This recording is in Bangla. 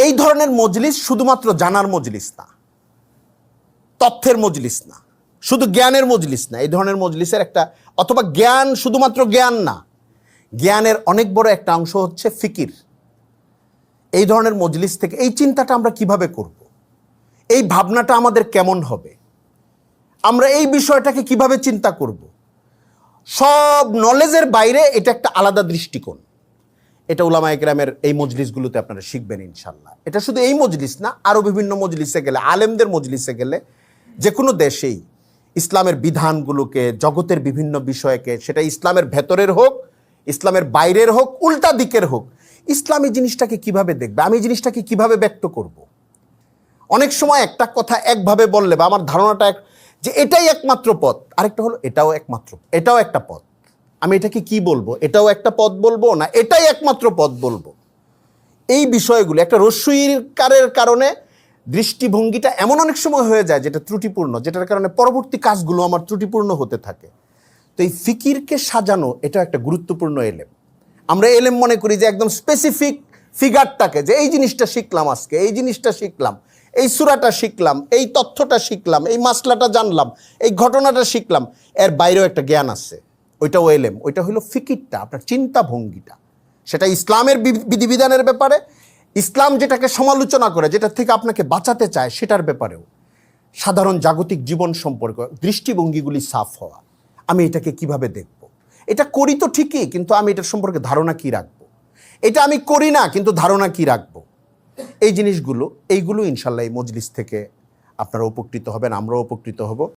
এই ধরনের মজলিস শুধুমাত্র জানার মজলিস না, তথ্যের মজলিস না, শুধু জ্ঞানের মজলিস না। এই ধরনের মজলিসের একটা, অথবা জ্ঞান শুধুমাত্র জ্ঞান না, জ্ঞানের অনেক বড় একটা অংশ হচ্ছে ফিকির। এই ধরনের মজলিস থেকে এই চিন্তাটা আমরা কিভাবে করব, এই ভাবনাটা আমাদের কেমন হবে, আমরা এই বিষয়টাকে কিভাবে চিন্তা করব, সব নলেজের বাইরে এটা একটা আলাদা দৃষ্টিকোণ। এটা উলামায়ে কেরামের এই মজলিসগুলোতে আপনারা শিখবেন ইনশাল্লাহ। এটা শুধু এই মজলিস না, আরও বিভিন্ন মজলিসে গেলে, আলেমদের মজলিসে গেলে, যে কোনো দেশেই ইসলামের বিধানগুলোকে, জগতের বিভিন্ন বিষয়কে, সেটা ইসলামের ভেতরের হোক, ইসলামের বাইরের হোক, উল্টা দিকের হোক, ইসলাম এই জিনিসটাকে কিভাবে দেখবে, আমি এই জিনিসটাকে কিভাবে ব্যক্ত করব। অনেক সময় একটা কথা একভাবে বললে বা আমার ধারণাটা যে এটাই একমাত্র পথ, আরেকটা হলো এটাও একমাত্র, এটাও একটা পথ, আমি এটাকে কি বলবো, এটাও একটা পথ বলবো না এটাই একমাত্র পথ বলবো। এই বিষয়গুলো একটা রস্যইকারের কারণে দৃষ্টিভঙ্গিটা এমন অনেক সময় হয়ে যায় যেটা ত্রুটিপূর্ণ, যেটার কারণে পরবর্তী কাজগুলো আমার ত্রুটিপূর্ণ হতে থাকে। তো এই ফিকিরকে সাজানো এটা একটা গুরুত্বপূর্ণ এলেম। আমরা এলেম মনে করি যে একদম স্পেসিফিক ফিগারটাকে, যে এই জিনিসটা শিখলাম আজকে, এই জিনিসটা শিখলাম, এই সূরাটা শিখলাম, এই তথ্যটা শিখলাম, এই মাসলাটা জানলাম, এই ঘটনাটা শিখলাম, এর বাইরেও একটা জ্ঞান আছে, ওইটাও এলেম। ওইটা হলো ফিকিরটা, আপনার চিন্তা ভঙ্গিটা, সেটা ইসলামের বিধিবিধানের ব্যাপারে, ইসলাম যেটাকে সমালোচনা করে, যেটা থেকে আপনাকে বাঁচাতে চায় সেটার ব্যাপারেও, সাধারণ জাগতিক জীবন সম্পর্কে দৃষ্টিভঙ্গিগুলি সাফ হওয়া। আমি এটাকে কিভাবে দেখব, এটা করি তো ঠিকই, কিন্তু আমি এটার সম্পর্কে ধারণা কি রাখবো, এটা আমি করি না কিন্তু ধারণা কি রাখবো, এই জিনিসগুলো, এইগুলো ইনশাল্লাহ এই মজলিস থেকে আপনারা উপকৃত হবেন, আমরাও উপকৃত হব।